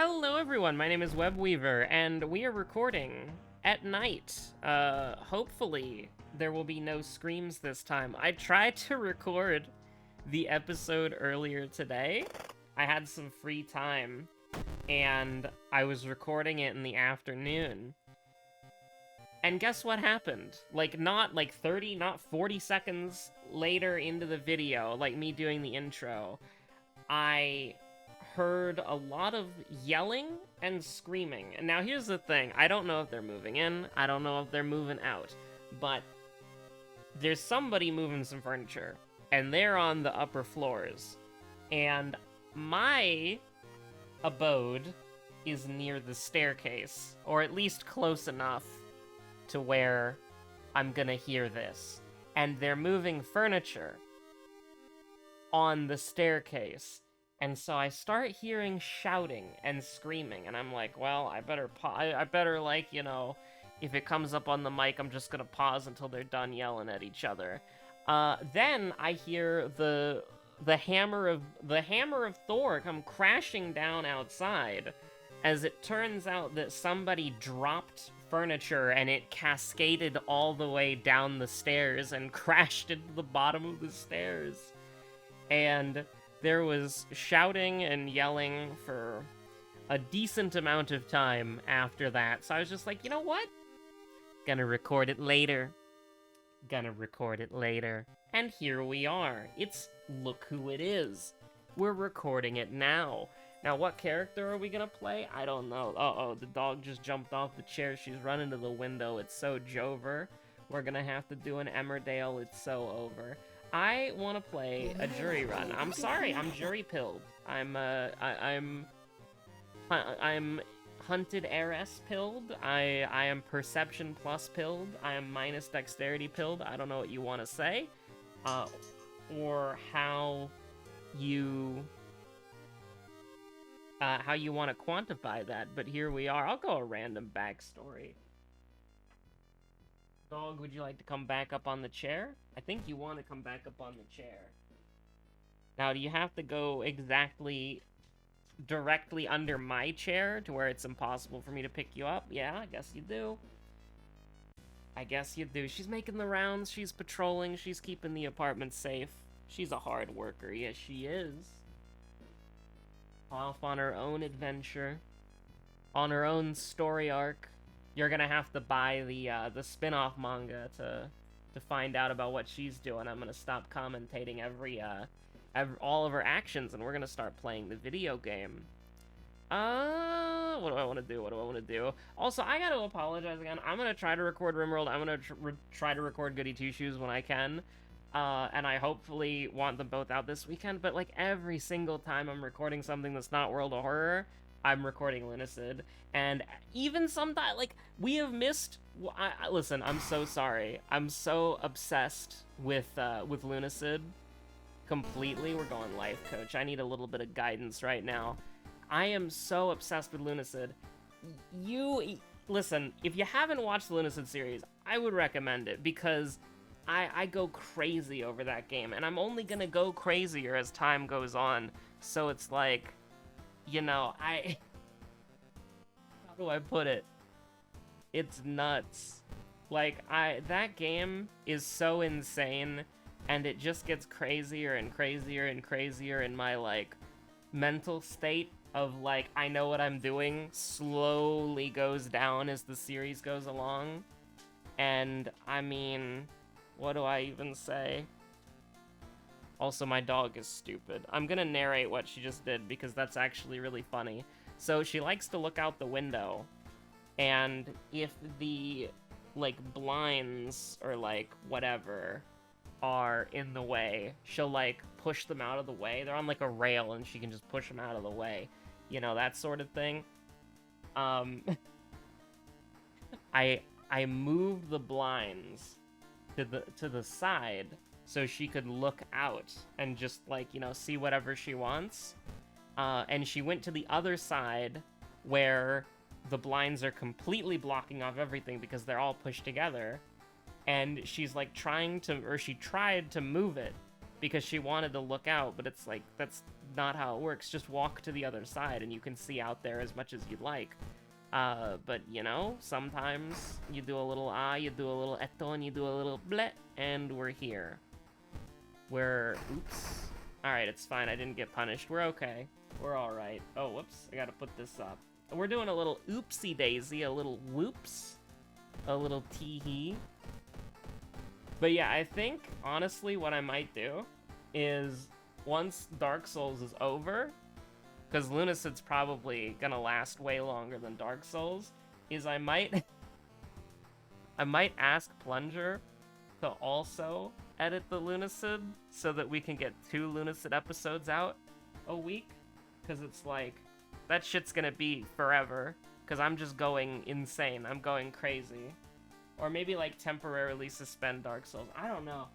Hello everyone, my name is Webweaver, and we are recording at night. Hopefully there will be no screams this time. I tried to record the episode earlier today. I had some free time, and I was recording it in the afternoon. And guess what happened? Not 30, not 40 seconds later into the video, like me doing the intro, I heard a lot of yelling and screaming. And now here's the thing, I don't know if they're moving in, I don't know if they're moving out, but there's somebody moving some furniture, and they're on the upper floors. And my abode is near the staircase, or at least close enough to where I'm gonna hear this. And they're moving furniture on the staircase. And so I start hearing shouting and screaming, and I'm like, well, I better if it comes up on the mic, I'm just gonna pause until they're done yelling at each other. Then I hear the hammer of Thor come crashing down outside, as it turns out that somebody dropped furniture and it cascaded all the way down the stairs and crashed into the bottom of the stairs. And there was shouting and yelling for a decent amount of time after that. So I was just like, you know what? Gonna record it later. And here we are. It's Look Who It Is. We're recording it now. Now, what character are we gonna play? I don't know. Uh-oh, the dog just jumped off the chair. She's running to the window. It's so Jover. We're gonna have to do an Emmerdale. It's so over. I want to play a jury run. I'm sorry, I'm jury pilled. I'm hunted heiress pilled. I am perception plus pilled. I am minus dexterity pilled. I don't know what you want to say, or how you want to quantify that. But here we are. I'll go a random backstory. Dog, would you like to come back up on the chair? I think you want to come back up on the chair. Now, do you have to go directly under my chair to where it's impossible for me to pick you up? Yeah, I guess you do. She's making the rounds, she's patrolling, she's keeping the apartment safe. She's a hard worker, yes she is. Off on her own adventure. On her own story arc. You're gonna have to buy the spin-off manga to find out about what she's doing. I'm gonna stop commentating all of her actions, and we're gonna start playing the video game. What do I want to do? Also, I gotta apologize again. I'm gonna try to record RimWorld. I'm gonna try to record Goody Two Shoes when I can. And I hopefully want them both out this weekend, but like every single time I'm recording something that's not World of Horror, I'm recording Lunacy, and even sometimes, like, we have missed. Listen, I'm so sorry. I'm so obsessed with Lunacy. Completely, we're going life coach. I need a little bit of guidance right now. I am so obsessed with Lunacy. Listen, if you haven't watched the Lunacy series, I would recommend it, because I go crazy over that game, and I'm only gonna go crazier as time goes on. So it's like, how do I put it? It's nuts. Like, that game is so insane, and it just gets crazier and crazier and crazier in my, like, mental state of, like, I know what I'm doing slowly goes down as the series goes along. And, I mean, what do I even say? Also, my dog is stupid. I'm gonna narrate what she just did, because that's actually really funny. So, she likes to look out the window, and if the, like, blinds, or, like, whatever, are in the way, she'll, like, push them out of the way. They're on, like, a rail, and she can just push them out of the way. You know, that sort of thing. I moved the blinds to the side, so she could look out and just, like, see whatever she wants. And she went to the other side where the blinds are completely blocking off everything because they're all pushed together. And she's, like, she tried to move it because she wanted to look out, but it's like, that's not how it works. Just walk to the other side and you can see out there as much as you'd like. But, you know, sometimes you do a little you do a little eto, and you do a little bleh, and we're here. Oops. Alright, it's fine. I didn't get punished. We're okay. We're alright. Oh, whoops. I gotta put this up. We're doing a little oopsie daisy, a little whoops, a little tee-hee. But yeah, I think, honestly, what I might do is, once Dark Souls is over, because Lunacid's probably gonna last way longer than Dark Souls, is I might ask Plunger to also edit the Lunacid so that we can get 2 Lunacid episodes out a week, because it's like, that shit's gonna be forever, because I'm just going insane. I'm going crazy. Or maybe, like, temporarily suspend Dark Souls. I don't know.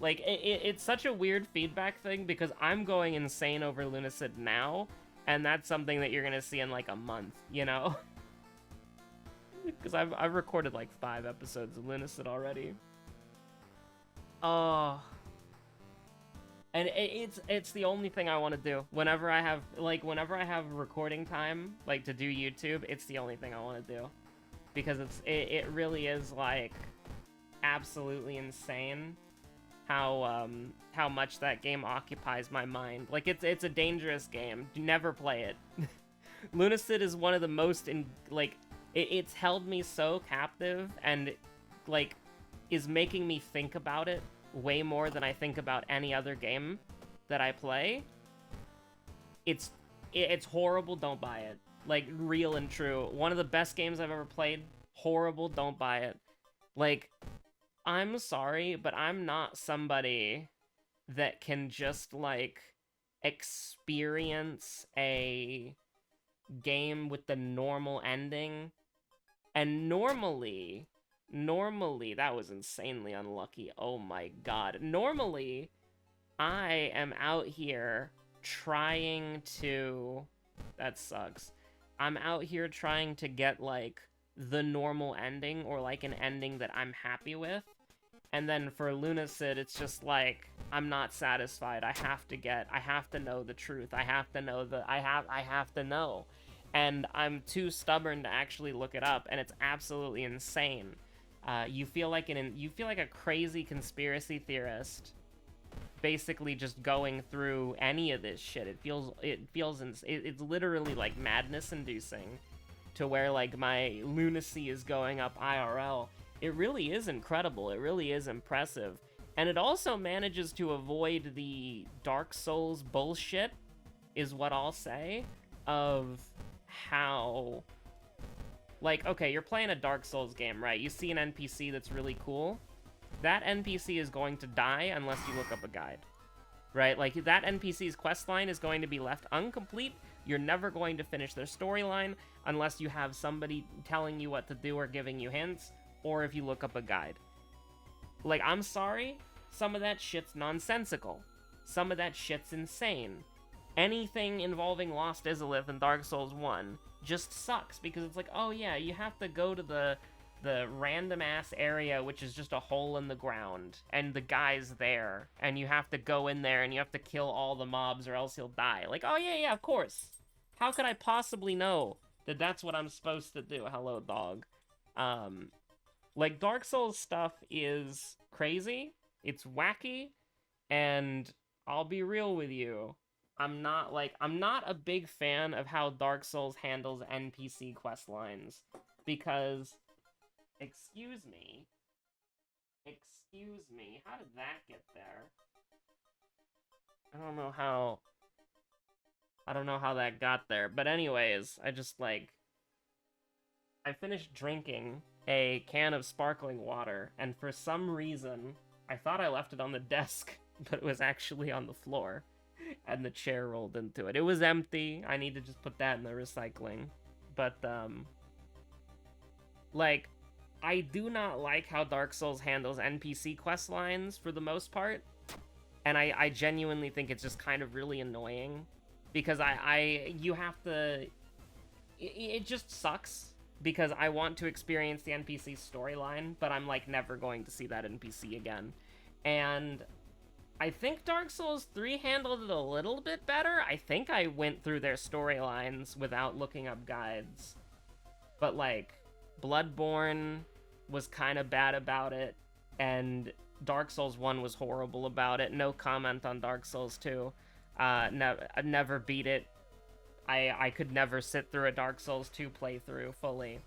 Like, it's such a weird feedback thing, because I'm going insane over Lunacid now, and that's something that you're gonna see in, like, a month, you know? Because I've recorded, like, 5 episodes of Lunacid already. Oh... And it's the only thing I want to do. Whenever I have recording time, like, to do YouTube, it's the only thing I want to do. Because it really is, like, absolutely insane how much that game occupies my mind. Like, it's a dangerous game. Never play it. Lunacid is one of the most, it's held me so captive and, like, is making me think about it way more than I think about any other game that I play. It's horrible, don't buy it. Like, real and true. One of the best games I've ever played, horrible, don't buy it. Like, I'm sorry, but I'm not somebody that can just, like, experience a game with the normal ending. And normally, that was insanely unlucky. Oh my god. Normally, I am out here trying to... That sucks. I'm out here trying to get, like, the normal ending, or, like, an ending that I'm happy with. And then for Lunacid, it's just, like, I'm not satisfied. I have to know the truth. I have to know. And I'm too stubborn to actually look it up, and it's absolutely insane. You feel like a crazy conspiracy theorist, basically just going through any of this shit. It's literally, like, madness-inducing, to where, like, my lunacy is going up IRL. It really is incredible. It really is impressive, and it also manages to avoid the Dark Souls bullshit, is what I'll say, of how... Like, okay, you're playing a Dark Souls game, right? You see an NPC that's really cool. That NPC is going to die unless you look up a guide, right? Like, that NPC's questline is going to be left incomplete. You're never going to finish their storyline unless you have somebody telling you what to do or giving you hints, or if you look up a guide. Like, I'm sorry, some of that shit's nonsensical. Some of that shit's insane. Anything involving Lost Izalith in Dark Souls 1 just sucks, because it's like, oh yeah, you have to go to the random-ass area, which is just a hole in the ground, and the guy's there, and you have to go in there, and you have to kill all the mobs, or else he'll die. Like, oh yeah, of course. How could I possibly know that that's what I'm supposed to do? Hello, dog. Like, Dark Souls stuff is crazy, it's wacky, and I'll be real with you. I'm not a big fan of how Dark Souls handles NPC questlines, because, excuse me, how did that get there? I don't know how that got there, but anyways, I finished drinking a can of sparkling water, and for some reason, I thought I left it on the desk, but it was actually on the floor. And the chair rolled into it. It was empty. I need to just put that in the recycling. But, like, I do not like how Dark Souls handles NPC quest lines for the most part. And I genuinely think it's just kind of really annoying. Because you have to... It just sucks. Because I want to experience the NPC storyline, but I'm, like, never going to see that NPC again. And... I think Dark Souls 3 handled it a little bit better. I think I went through their storylines without looking up guides. But, like, Bloodborne was kind of bad about it, and Dark Souls 1 was horrible about it. No comment on Dark Souls 2. I never beat it. I could never sit through a Dark Souls 2 playthrough fully.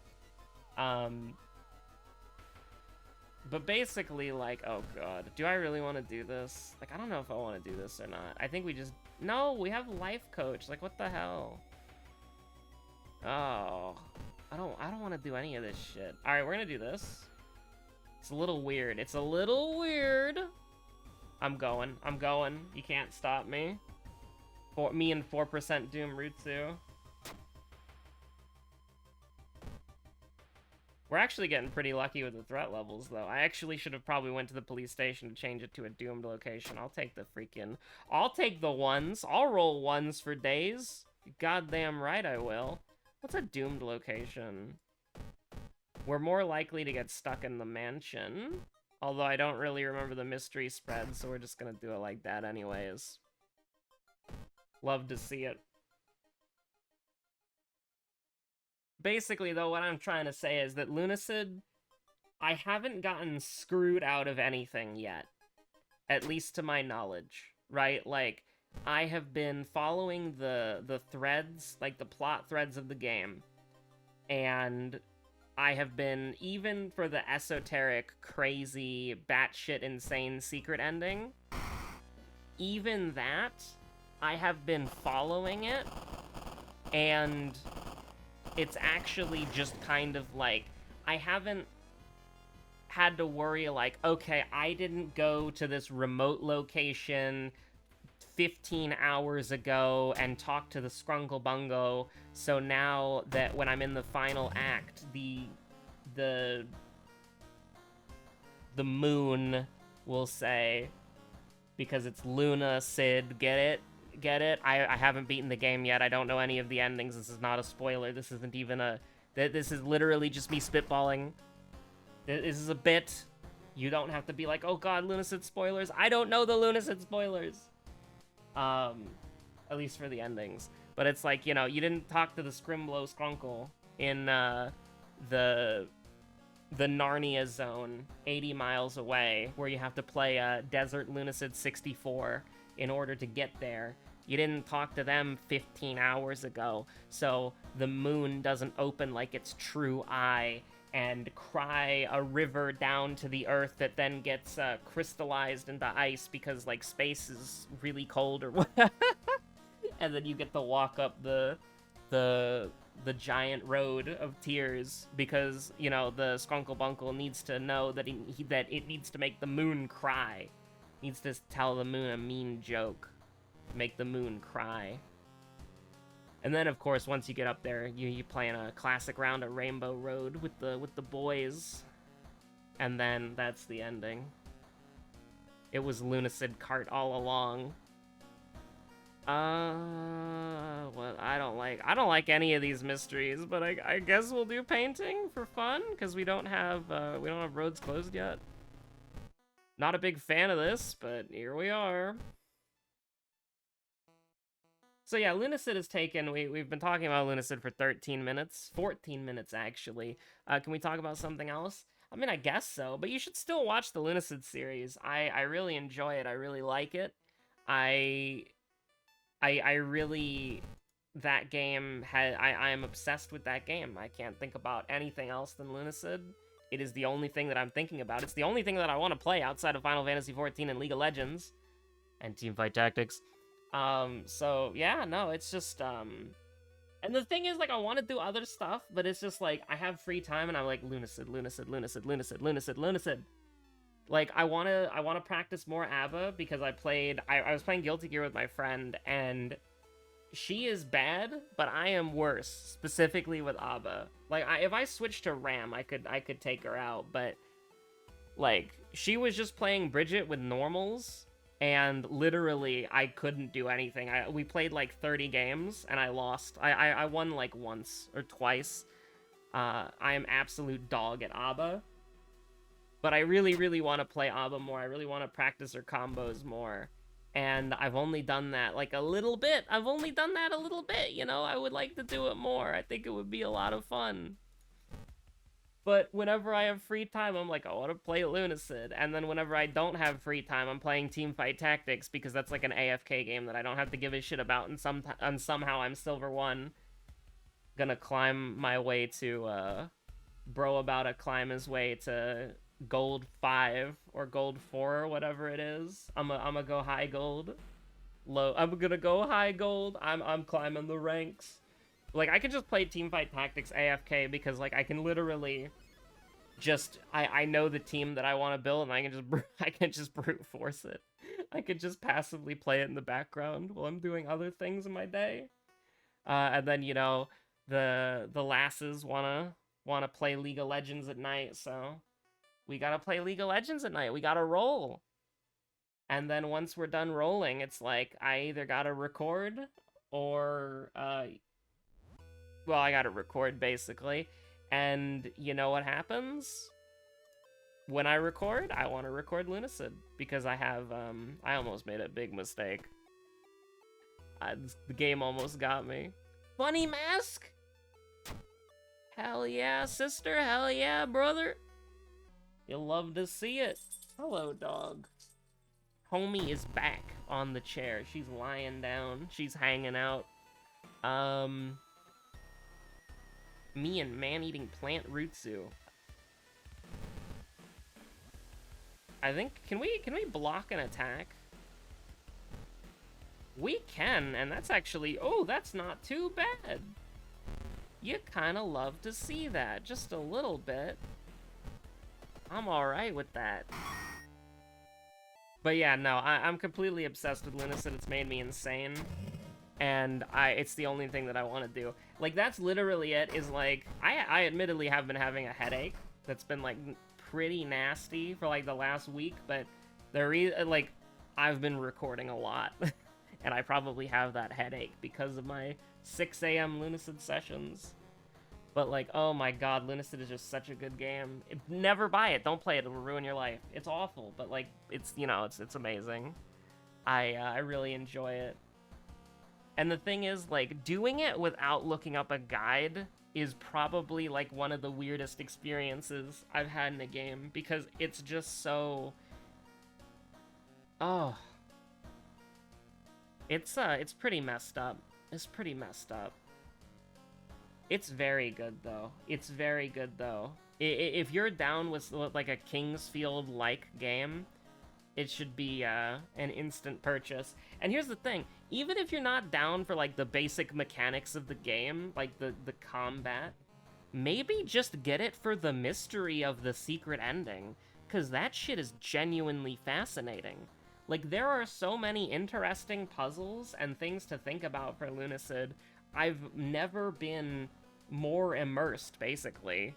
But basically, like, oh god, do I really want to do this? Like, I don't know if I want to do this or not. I think we just... No, we have life coach. Like, what the hell? Oh, I don't want to do any of this shit. All right, we're gonna do this. It's a little weird. It's a little weird. I'm going. You can't stop me. Me and 4% Doom Rutsu. We're actually getting pretty lucky with the threat levels, though. I actually should have probably went to the police station to change it to a doomed location. I'll take the ones. I'll roll ones for days. Goddamn right I will. What's a doomed location? We're more likely to get stuck in the mansion. Although I don't really remember the mystery spread, so we're just gonna do it like that anyways. Love to see it. Basically, though, what I'm trying to say is that Lunacy, I haven't gotten screwed out of anything yet. At least to my knowledge, right? Like, I have been following the threads, like the plot threads of the game. And I have been, even for the esoteric, crazy, batshit insane secret ending, even that, I have been following it, and it's actually just kind of like, I haven't had to worry like, okay, I didn't go to this remote location 15 hours ago and talk to the Scrunkle Bungo, so now that when I'm in the final act, the moon will say, because it's Lunacy, get it? I haven't beaten the game yet. I don't know any of the endings. This is not a spoiler. This isn't even a... This is literally just me spitballing. This is a bit. You don't have to be like, oh god, Lunacy spoilers. I don't know the Lunacy spoilers. At least for the endings. But it's like, you know, you didn't talk to the Scrimblow Skrunkle in the Narnia zone 80 miles away, where you have to play Desert Lunacy 64 in order to get there. You didn't talk to them 15 hours ago, so the moon doesn't open like its true eye and cry a river down to the earth that then gets crystallized into ice because, like, space is really cold or whatever. And then you get to walk up the giant road of tears because, you know, the Skunkle Bunkle needs to know that that it needs to make the moon cry. Needs to tell the moon a mean joke. Make the moon cry. And then, of course, once you get up there, you play in a classic round of Rainbow Road with the boys. And then that's the ending. It was Lunacy Cart all along. Well, I don't like any of these mysteries, but I guess we'll do painting for fun, because we don't have roads closed yet. Not a big fan of this, but here we are. So yeah, Lunacy is taken. We've been talking about Lunacy for 13 minutes. 14 minutes, actually. Can we talk about something else? I mean, I guess so, but you should still watch the Lunacy series. I really enjoy it. I really like it. I really... That game, I am obsessed with that game. I can't think about anything else than Lunacy. It is the only thing that I'm thinking about. It's the only thing that I want to play outside of Final Fantasy XIV and League of Legends. And Teamfight Tactics. So, yeah, no, it's just, and the thing is, like, I want to do other stuff, but it's just, like, I have free time, and I'm like, Lunacy. Like, I want to practice more ABBA, because I was playing Guilty Gear with my friend, and she is bad, but I am worse, specifically with ABBA. Like, if I switched to Ram, I could take her out, but, like, she was just playing Bridget with normals, and literally, I couldn't do anything. We played like 30 games, and I lost. I won like once or twice. I am absolute dog at ABBA. But I really, really want to play Abba more. I really want to practice her combos more. And I've only done that, like, a little bit. I've only done that a little bit, you know? I would like to do it more. I think it would be a lot of fun. But whenever I have free time, I'm like, I want to play Lunacy. And then whenever I don't have free time, I'm playing Teamfight Tactics, because that's like an AFK game that I don't have to give a shit about, and somehow I'm Silver 1. Gonna climb my way to, bro about to climb his way to Gold 5 or Gold 4 or whatever it is. I'm gonna go high gold. I'm gonna go high gold. I'm climbing the ranks. Like, I can just play Teamfight Tactics AFK because, like, I can literally just, I know the team that I want to build, and I can just brute force it. I could just passively play it in the background while I'm doing other things in my day. And then, you know, the lasses wanna play League of Legends at night, so we gotta play League of Legends at night. We gotta roll. And then once we're done rolling, it's like, I either gotta record or, well, I gotta record, basically. And you know what happens? When I record, I want to record Lunacy, because I have, I almost made a big mistake. The game almost got me. Bunny mask? Hell yeah, sister. Hell yeah, brother. You'll love to see it. Hello, dog. Homie is back on the chair. She's lying down. She's hanging out. Me and man-eating plant Rutsu. I think, can we block an attack? We can, and that's actually, oh, that's not too bad. You kind of love to see that, just a little bit. I'm alright with that. But yeah, no, I'm completely obsessed with Lunacy. It's made me insane. And it's the only thing that I want to do. Like, that's literally it, is like, I admittedly have been having a headache that's been, like, pretty nasty for, like, the last week, but like, I've been recording a lot. And I probably have that headache because of my 6 a.m. Lunacy sessions. But, like, oh my god, Lunacy is just such a good game. Never buy it. Don't play it. It'll ruin your life. It's awful, but, like, it's, you know, it's amazing. I really enjoy it. And the thing is, like, doing it without looking up a guide is probably, like, one of the weirdest experiences I've had in a game, because it's just so... Oh. It's pretty messed up. It's pretty messed up. It's very good, though. It's very good, though. If you're down with, like, a Kingsfield-like game, it should be an instant purchase. And here's the thing. Even if you're not down for, like, the basic mechanics of the game, like the combat, maybe just get it for the mystery of the secret ending, because that shit is genuinely fascinating. Like, there are so many interesting puzzles and things to think about for Lunacy. I've never been more immersed, basically.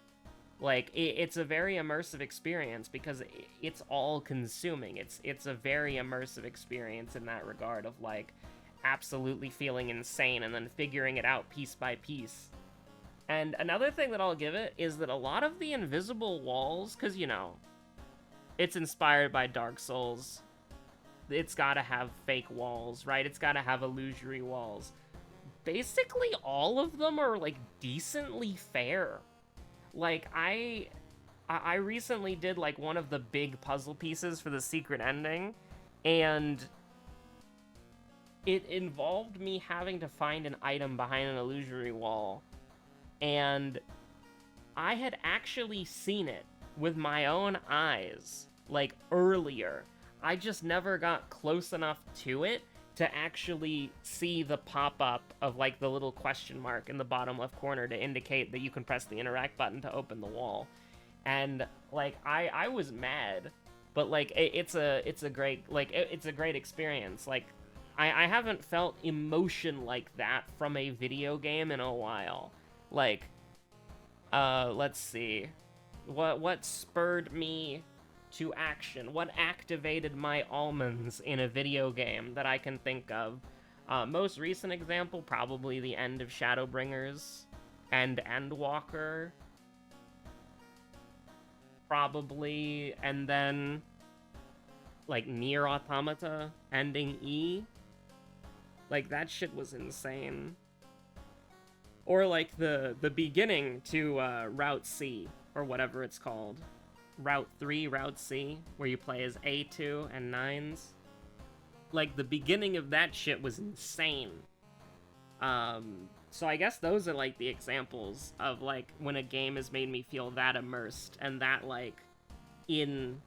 Like, it's a very immersive experience because it's all-consuming. It's a very immersive experience in that regard of, like, absolutely feeling insane and then figuring it out piece by piece. And another thing that I'll give it is that a lot of the invisible walls, because, you know, it's inspired by Dark Souls. It's gotta have fake walls, right? It's gotta have illusory walls. Basically, all of them are, like, decently fair. Like, I recently did, like, one of the big puzzle pieces for the secret ending, and it involved me having to find an item behind an illusory wall, and I had actually seen it with my own eyes, like, earlier. I just never got close enough to it to actually see the pop-up of, like, the little question mark in the bottom left corner to indicate that you can press the interact button to open the wall. And, like, I was mad, but, like, it's a great, like, it's a great experience. Like, I haven't felt emotion like that from a video game in a while. Like, let's see. What spurred me to action? What activated my almonds in a video game that I can think of? Most recent example, probably the end of Shadowbringers and Endwalker. probably, and then like Nier Automata ending E. Like that shit was insane. Or like the beginning to Route C or whatever it's called. Route 3, Route C, where you play as A2 and 9s. Like the beginning of that shit was insane. So I guess those are like the examples of like when a game has made me feel that immersed and that like in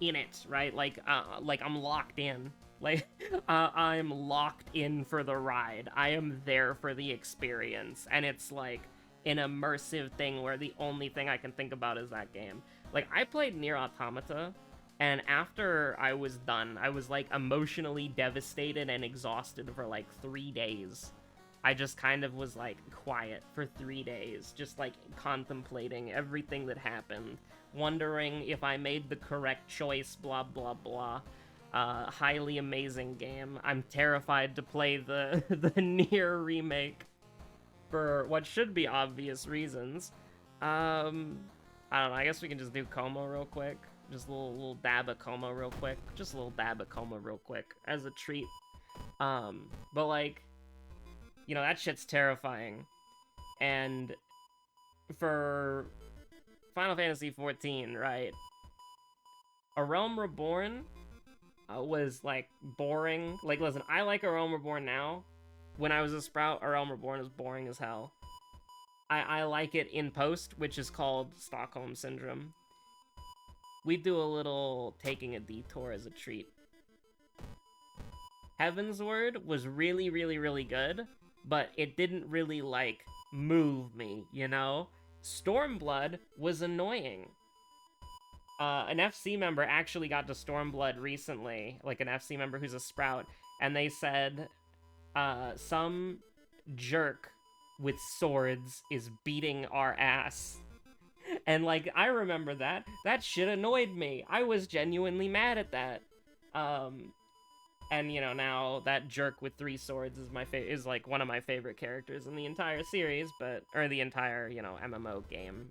it, right? Like I'm locked in. Like I'm locked in for the ride. I am there for the experience, and it's like an immersive thing where the only thing I can think about is that game. Like I played Nier Automata, and after I was done, I was like emotionally devastated and exhausted for like 3 days. I just kind of was like quiet for 3 days, just like contemplating everything that happened, wondering if I made the correct choice, blah blah blah. Highly amazing game. I'm terrified to play the the Nier remake for what should be obvious reasons. I don't know. I guess we can just do Como real quick. Just a little dab of Como real quick. Just a little dab of Como real quick as a treat. But like, you know, that shit's terrifying. And for Final Fantasy XIV, right? A Realm Reborn was like boring. Like, listen, I like A Realm Reborn now. When I was a Sprout, A Realm Reborn was boring as hell. I like it in post, which is called Stockholm Syndrome. We do a little taking a detour as a treat. Heavensward was really, really, really good, but it didn't really, like, move me, you know? Stormblood was annoying. An FC member actually got to Stormblood recently, like an FC member who's a Sprout, and they said, some jerk with swords is beating our ass. And, like, I remember that. That shit annoyed me. I was genuinely mad at that. And, you know, now that jerk with 3 swords is is like one of my favorite characters in the entire series, or the entire, you know, MMO game.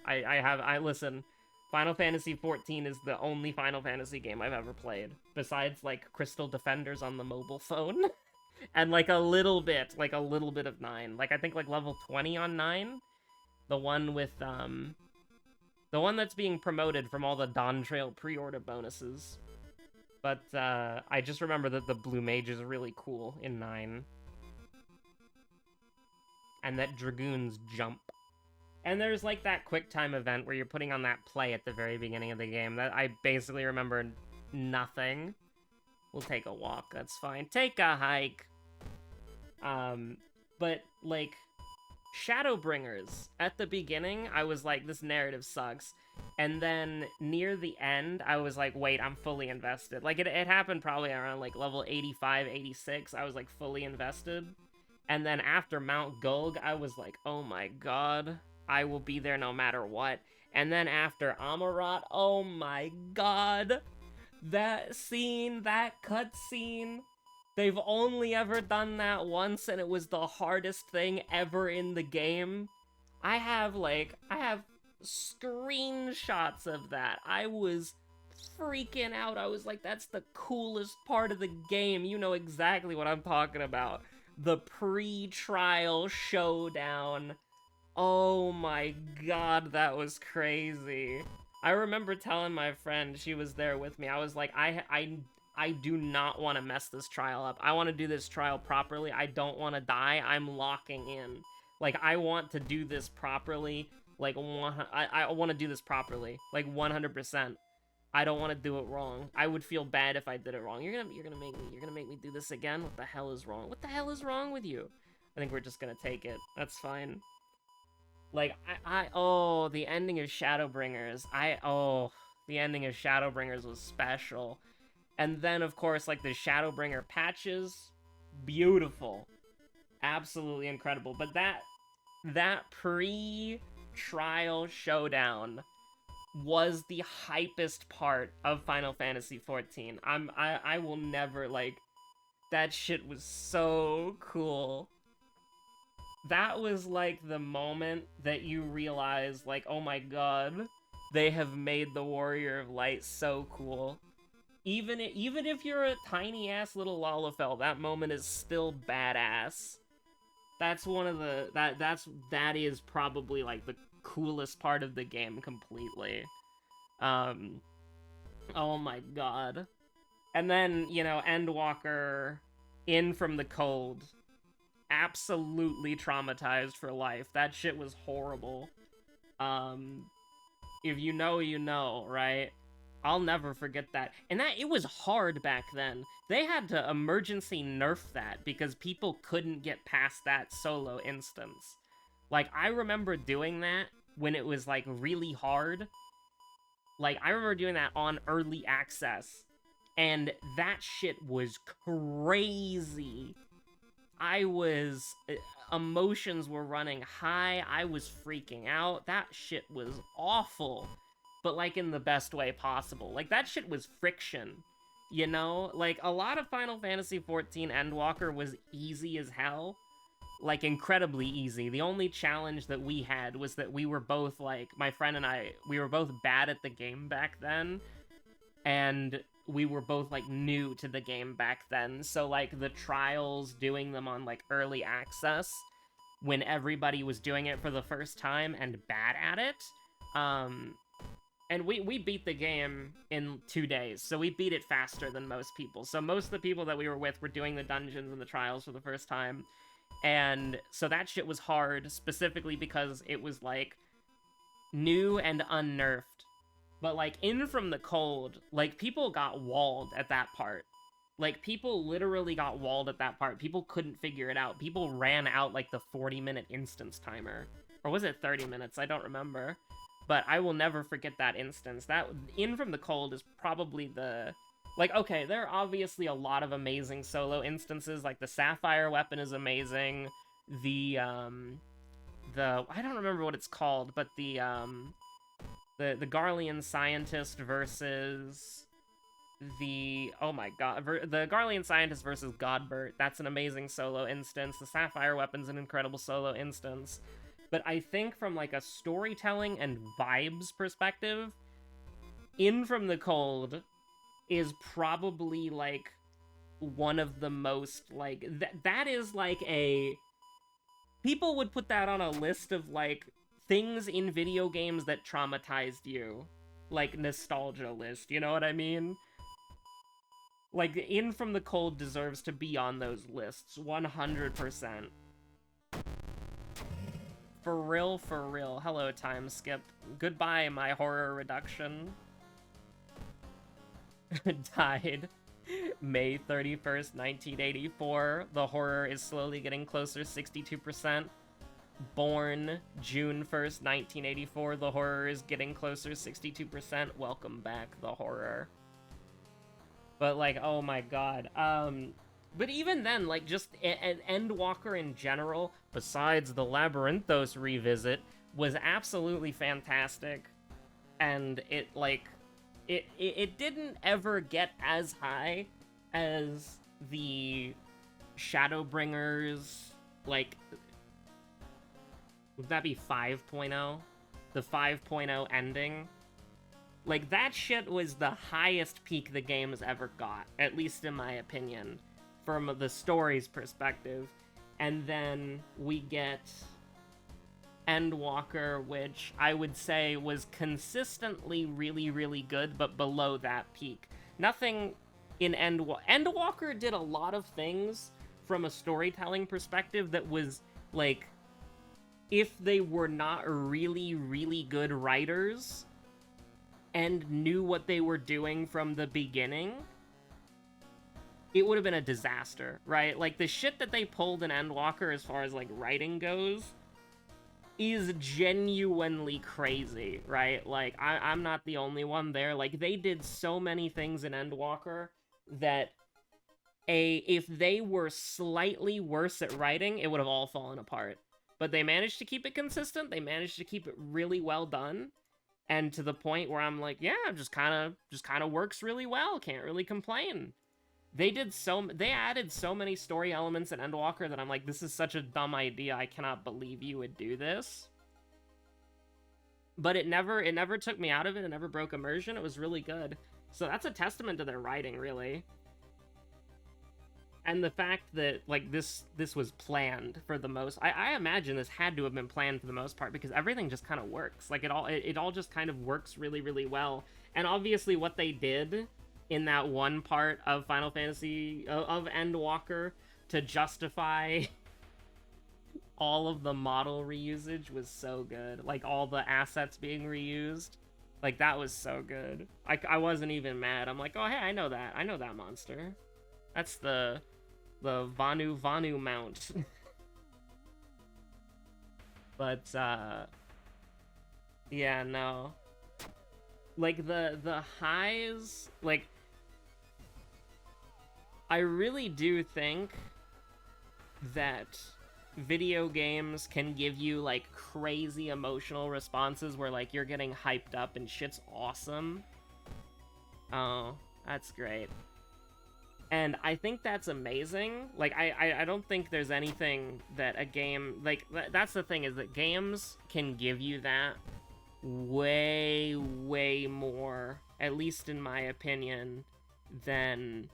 Listen, Final Fantasy XIV is the only Final Fantasy game I've ever played, besides, like, Crystal Defenders on the mobile phone. And, like, a little bit of 9. Like, I think, like, level 20 on 9? The one with, the one that's being promoted from all the Dawn Trail pre-order bonuses. But, I just remember that the Blue Mage is really cool in 9. And that Dragoons jump. And there's, like, that quick time event where you're putting on that play at the very beginning of the game. That I basically remember nothing. We'll take a walk, that's fine. Take a hike! But, like, Shadowbringers. At the beginning, I was like, this narrative sucks. And then, near the end, I was like, wait, I'm fully invested. Like, it happened probably around, like, level 85, 86. I was, like, fully invested. And then after Mount Gulg, I was like, oh my god, I will be there no matter what. And then after Amarat, oh my god, that scene, that cutscene, they've only ever done that once, and it was the hardest thing ever in the game. I have screenshots of that. I was freaking out. I was like, that's the coolest part of the game. You know exactly what I'm talking about. The pre-trial showdown. Oh my god, that was crazy. I remember telling my friend, she was there with me, I was like, I do not want to mess this trial up. I want to do this trial properly. I don't want to die. I'm locking in. Like, I want to do this properly. Like, I want to do this properly. Like, 100%. I don't want to do it wrong. I would feel bad if I did it wrong. You're gonna make me do this again? What the hell is wrong? What the hell is wrong with you? I think we're just gonna take it. That's fine. Like, oh, the ending of Shadowbringers. The ending of Shadowbringers was special. And then, of course, like, the Shadowbringer patches, beautiful. Absolutely incredible. But that pre-trial showdown was the hypest part of Final Fantasy XIV. I will never, like, that shit was so cool. That was, like, the moment that you realize, like, oh my god, They have made the Warrior of Light so cool. Even if you're a tiny ass little Lalafell, that moment is still badass. That's one of the that is probably like the coolest part of the game completely. Oh my god. And then, you know, Endwalker in from the cold. Absolutely traumatized for life. That shit was horrible. If you know, you know, right? I'll never forget that. And that, it was hard back then. They had to emergency nerf that because people couldn't get past that solo instance. Like, I remember doing that when it was, like, really hard. Like, I remember doing that on early access. And that shit was crazy. Emotions were running high. I was freaking out. That shit was awful. But, like, in the best way possible. Like, that shit was friction. You know? Like, a lot of Final Fantasy XIV Endwalker was easy as hell. Like, incredibly easy. The only challenge that we had was that we were both, like, my friend and I, we were both bad at the game back then. And we were both, like, new to the game back then. So, like, the trials, doing them on, like, early access, when everybody was doing it for the first time and bad at it, and we beat the game in 2 days, so we beat it faster than most people. So most of the people that we were with were doing the dungeons and the trials for the first time, and so that shit was hard, specifically because it was, like, new and unnerfed. But, like, in from the cold, like, people got walled at that part. Like, people literally got walled at that part. People couldn't figure it out. People ran out, like, the 40-minute instance timer. Or was it 30 minutes? I don't remember. But I will never forget that instance. That, in from the cold is probably the... Like, okay, there are obviously a lot of amazing solo instances. Like, the Sapphire weapon is amazing. The I don't remember what it's called, but the Garlean Scientist versus the... Oh my god. The Garlean Scientist versus Godbert. That's an amazing solo instance. The Sapphire weapon's an incredible solo instance. But I think from, like, a storytelling and vibes perspective, In From the Cold is probably, like, one of the most, like... That is, like, a... People would put that on a list of, like, things in video games that traumatized you. Like, nostalgia list, you know what I mean? Like, In From the Cold deserves to be on those lists, 100%. For real, for real. Hello, time skip. Goodbye, my horror reduction. Died May 31st, 1984. The horror is slowly getting closer, 62%. Born June 1st, 1984. The horror is getting closer, 62%. Welcome back, the horror. But, like, oh my god. But even then, like, just Endwalker in general, besides the Labyrinthos revisit, was absolutely fantastic. And it, like, it didn't ever get as high as the Shadowbringers, like, would that be 5.0? The 5.0 ending? Like, that shit was the highest peak the game's ever got, at least in my opinion, from the story's perspective. And then we get Endwalker, which I would say was consistently really, really good, but below that peak. Nothing in Endwalker did a lot of things from a storytelling perspective that was, like, if they were not really, really good writers and knew what they were doing from the beginning, it would have been a disaster, right? Like, the shit that they pulled in Endwalker as far as, like, writing goes is genuinely crazy, right? Like, I'm not the only one there. Like, they did so many things in Endwalker that if they were slightly worse at writing, it would have all fallen apart. But they managed to keep it consistent. They managed to keep it really well done. And to the point where I'm like, yeah, just kind of works really well. Can't really complain. They added so many story elements in Endwalker that I'm like, this is such a dumb idea. I cannot believe you would do this. but it never took me out of it. It never broke immersion. It was really good. So that's a testament to their writing, really. And the fact that like this was planned for the most, I imagine this had to have been planned for the most part, because everything just kind of works. Like it all just kind of works really, really well. And obviously what they did in that one part of Final Fantasy of Endwalker to justify all of the model reusage was so good. Like all the assets being reused, like that was so good. I wasn't even mad. I'm like, oh hey, I know that monster. That's the Vanu mount. But yeah, no. Like the highs, like I really do think that video games can give you like crazy emotional responses where like you're getting hyped up and shit's awesome. Oh, that's great. And I think that's amazing. Like, I don't think there's anything that a game... Like, that's the thing, is that games can give you that way, way more, at least in my opinion, than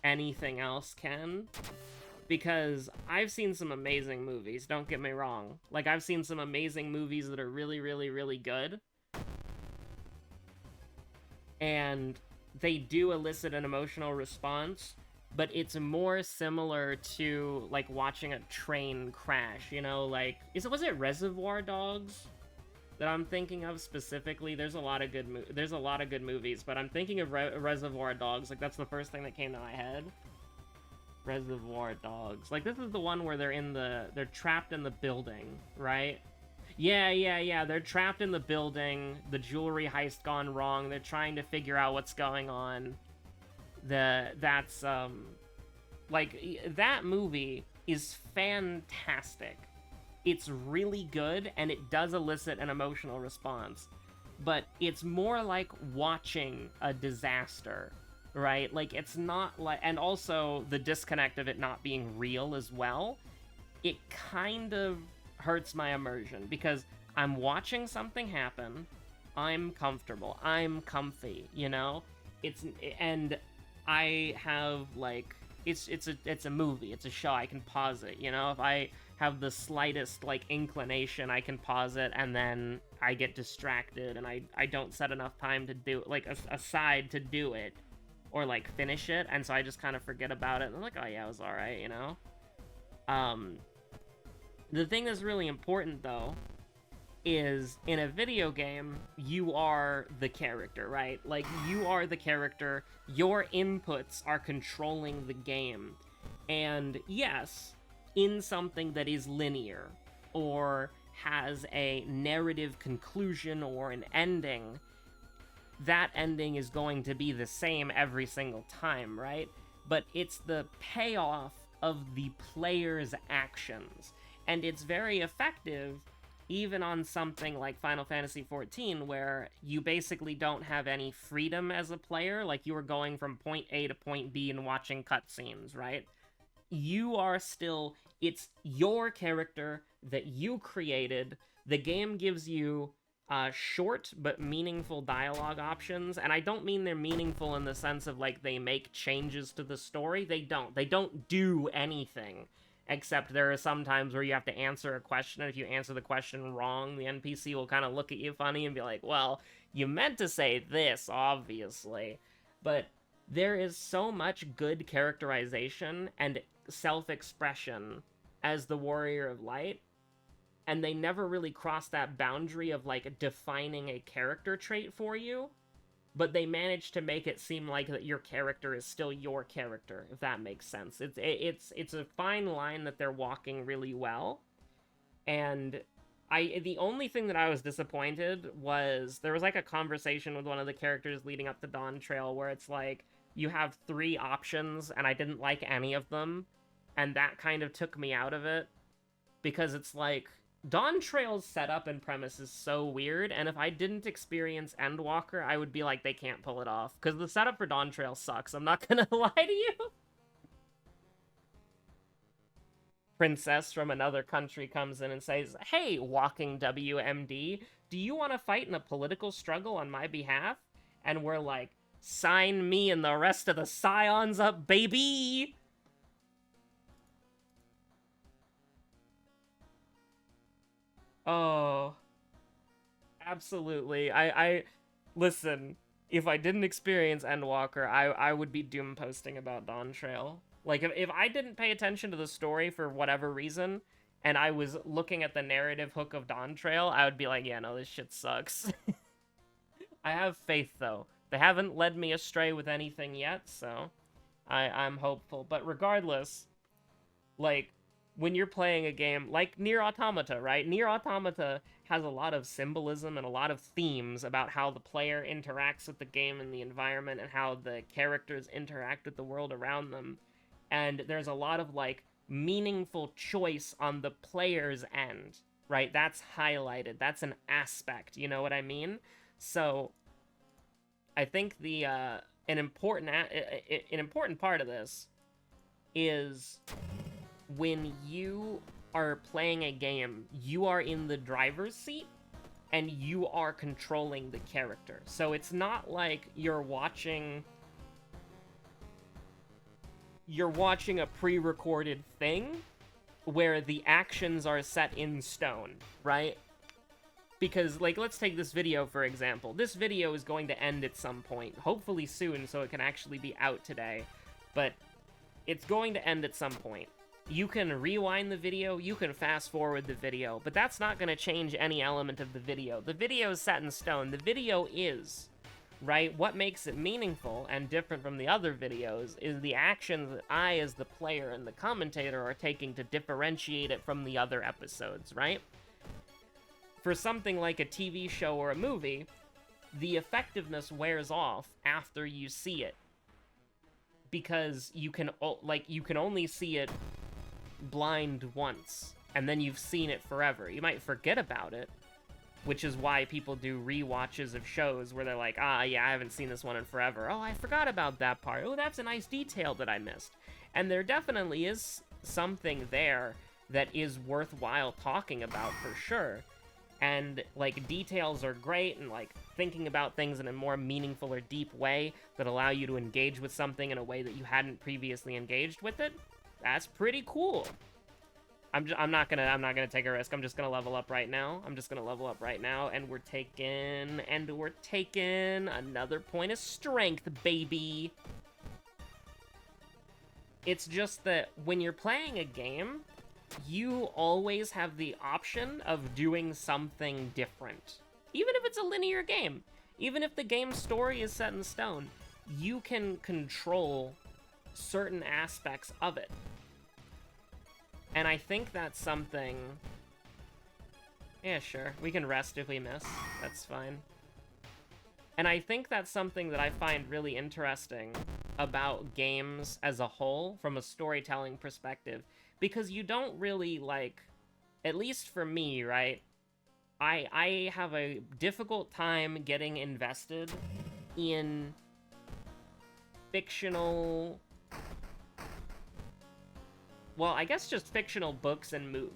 anything else can. Because I've seen some amazing movies, don't get me wrong. Like, I've seen some amazing movies that are really, really, really good. And they do elicit an emotional response, but it's more similar to like watching a train crash, you know, like was it Reservoir Dogs that I'm thinking of specifically? There's a lot of good movies, but I'm thinking of Reservoir Dogs. Like that's the first thing that came to my head. Reservoir Dogs. Like this is the one where they're trapped in the building, right? Yeah. They're trapped in the building. The jewelry heist gone wrong. They're trying to figure out what's going on. That's like that movie is fantastic. It's really good and it does elicit an emotional response. But it's more like watching a disaster, right? Like it's not like, and also the disconnect of it not being real as well. It kind of hurts my immersion because I'm watching something happen, I'm comfortable, I'm comfy, you know? And I have like it's a movie, it's a show, I can pause it, you know? If I have the slightest like inclination, I can pause it and then I get distracted and I don't set enough time to do like aside to do it or like finish it, and so I just kind of forget about it and I'm like, oh yeah, it was all right, you know? The thing that's really important, though, is in a video game, you are the character, right? Like, you are the character, your inputs are controlling the game. And yes, in something that is linear, or has a narrative conclusion or an ending, that ending is going to be the same every single time, right? But it's the payoff of the player's actions. And it's very effective even on something like Final Fantasy XIV, where you basically don't have any freedom as a player. Like, you are going from point A to point B and watching cutscenes, right? You are still... It's your character that you created. The game gives you short but meaningful dialogue options, and I don't mean they're meaningful in the sense of, like, they make changes to the story. They don't. They don't do anything. Except there are some times where you have to answer a question, and if you answer the question wrong, the NPC will kind of look at you funny and be like, well, you meant to say this, obviously. But there is so much good characterization and self-expression as the Warrior of Light, and they never really cross that boundary of, like, defining a character trait for you. But they managed to make it seem like that your character is still your character, if that makes sense. It's a fine line that they're walking really well. And the only thing that I was disappointed was there was like a conversation with one of the characters leading up to Dawn Trail where it's like you have 3 options and I didn't like any of them, and that kind of took me out of it because it's like Dawn Trail's setup and premise is so weird, and if I didn't experience Endwalker, I would be like, they can't pull it off. Because the setup for Dawn Trail sucks, I'm not gonna lie to you. princess from another country comes in and says, "Hey, walking WMD, do you want to fight in a political struggle on my behalf?" And we're like, "Sign me and the rest of the Scions up, baby!" Oh, absolutely. Listen, if I didn't experience Endwalker, I would be doom posting about Dawn Trail. Like, if I didn't pay attention to the story for whatever reason, and I was looking at the narrative hook of Dawn Trail, I would be like, yeah, no, this shit sucks. I have faith, though. They haven't led me astray with anything yet, so I'm hopeful. But regardless, like, when you're playing a game like Nier Automata, right? Nier Automata has a lot of symbolism and a lot of themes about how the player interacts with the game and the environment and how the characters interact with the world around them. And there's a lot of, like, meaningful choice on the player's end, right? That's highlighted. That's an aspect, you know what I mean? So, I think an important part of this is when you are playing a game, you are in the driver's seat and you are controlling the character. So it's not like you're watching a pre-recorded thing where the actions are set in stone, right? Because, like, let's take this video, for example. This video is going to end at some point, hopefully soon, so it can actually be out today. But it's going to end at some point. You can rewind the video, you can fast forward the video, but that's not going to change any element of the video. The video is set in stone. The video is, right? What makes it meaningful and different from the other videos is the actions that I, as the player and the commentator, are taking to differentiate it from the other episodes, right? For something like a TV show or a movie, the effectiveness wears off after you see it. Because you can only see it blind once, and then you've seen it forever. You might forget about it, which is why people do rewatches of shows where they're like, yeah, I haven't seen this one in forever. Oh, I forgot about that part. Oh, that's a nice detail that I missed. And there definitely is something there that is worthwhile talking about for sure. And, like, details are great, and, like, thinking about things in a more meaningful or deep way that allow you to engage with something in a way that you hadn't previously engaged with it, that's pretty cool. I'm not gonna take a risk. I'm just gonna level up right now. And we're taking another point of strength, baby. It's just that when you're playing a game, you always have the option of doing something different. Even if it's a linear game, even if the game's story is set in stone, you can control certain aspects of it. And I think that's something... Yeah, sure. We can rest if we miss. That's fine. And I think that's something that I find really interesting about games as a whole, from a storytelling perspective. Because you don't really, like... At least for me, right? I have a difficult time getting invested in fictional... Well, I guess just fictional books and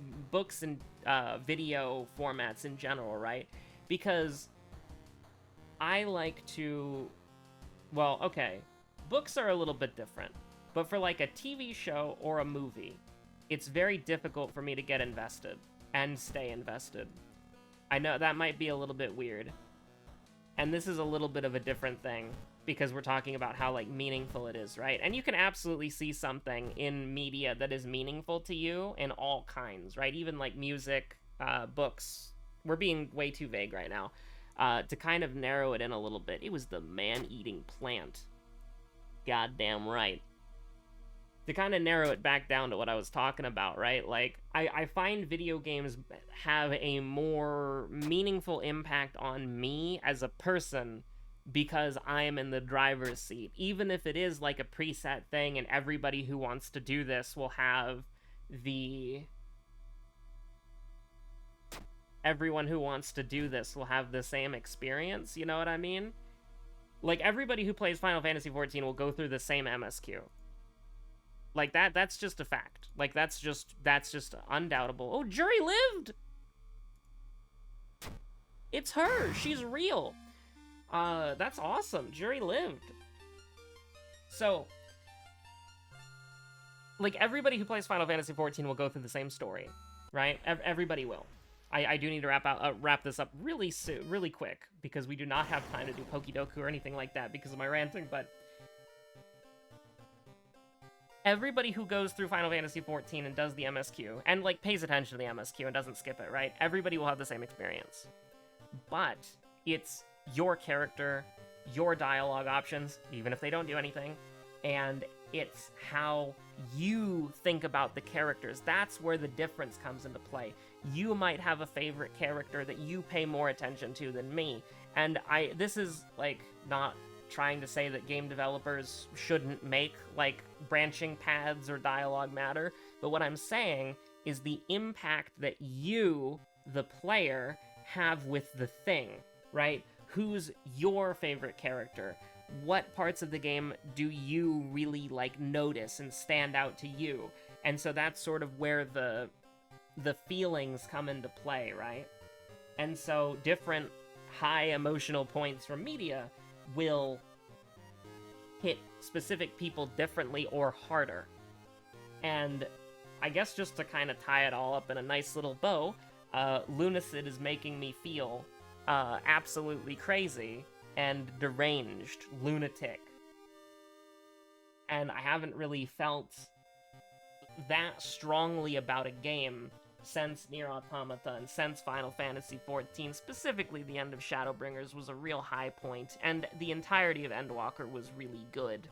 video formats in general, right? Because I like to... Well, okay. Books are a little bit different. But for, like, a TV show or a movie, it's very difficult for me to get invested and stay invested. I know that might be a little bit weird. And this is a little bit of a different thing, because we're talking about how, like, meaningful it is, right? And you can absolutely see something in media that is meaningful to you in all kinds, right? Even, like, music, books. We're being way too vague right now. To kind of narrow it in a little bit, it was the man-eating plant. Goddamn right. To kind of narrow it back down to what I was talking about, right? Like, I find video games have a more meaningful impact on me as a person because I am in the driver's seat. Even if it is like a preset thing and everybody who wants to do this will have the... Everyone who wants to do this will have the same experience, you know what I mean? Like, everybody who plays Final Fantasy XIV will go through the same MSQ. Like, that's just a fact. Like, that's just undoubtable. Oh, Jury lived! It's her! She's real! That's awesome. Jury lived. So, like, everybody who plays Final Fantasy XIV will go through the same story, right? Everybody will. I do need to wrap this up really quick, because we do not have time to do Pokidoku or anything like that because of my ranting, but everybody who goes through Final Fantasy XIV and does the MSQ, and, like, pays attention to the MSQ and doesn't skip it, right? Everybody will have the same experience. But it's your character, your dialogue options, even if they don't do anything, and it's how you think about the characters. That's where the difference comes into play. You might have a favorite character that you pay more attention to than me, and this is, like, not trying to say that game developers shouldn't make, like, branching paths or dialogue matter, but what I'm saying is the impact that you, the player, have with the thing, right? Who's your favorite character? What parts of the game do you really, like, notice and stand out to you? And so that's sort of where the feelings come into play, right? And so different high emotional points from media will hit specific people differently or harder. And I guess just to kind of tie it all up in a nice little bow, Lunacy is making me feel absolutely crazy and deranged, lunatic. And I haven't really felt that strongly about a game since Nier Automata and since Final Fantasy XIV. Specifically, the end of Shadowbringers was a real high point, and the entirety of Endwalker was really good.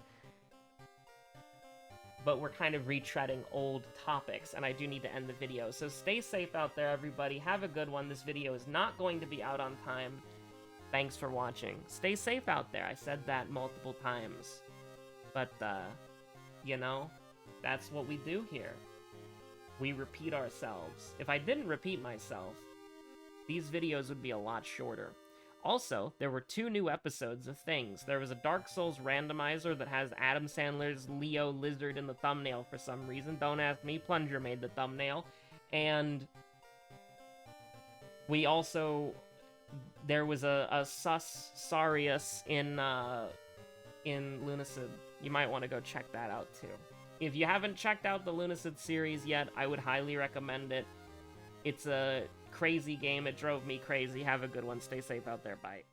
But we're kind of retreading old topics, and I do need to end the video. So stay safe out there, everybody. Have a good one. This video is not going to be out on time. Thanks for watching. Stay safe out there. I said that multiple times. But, you know, that's what we do here. We repeat ourselves. If I didn't repeat myself, these videos would be a lot shorter. Also, there were 2 new episodes of things. There was a Dark Souls randomizer that has Adam Sandler's Leo Lizard in the thumbnail for some reason. Don't ask me, Plunger made the thumbnail. And we also... there was a Sus Sarius in Lunacy. You might want to go check that out, too. If you haven't checked out the Lunacy series yet, I would highly recommend it. It's a crazy game. It drove me crazy. Have a good one. Stay safe out there. Bye.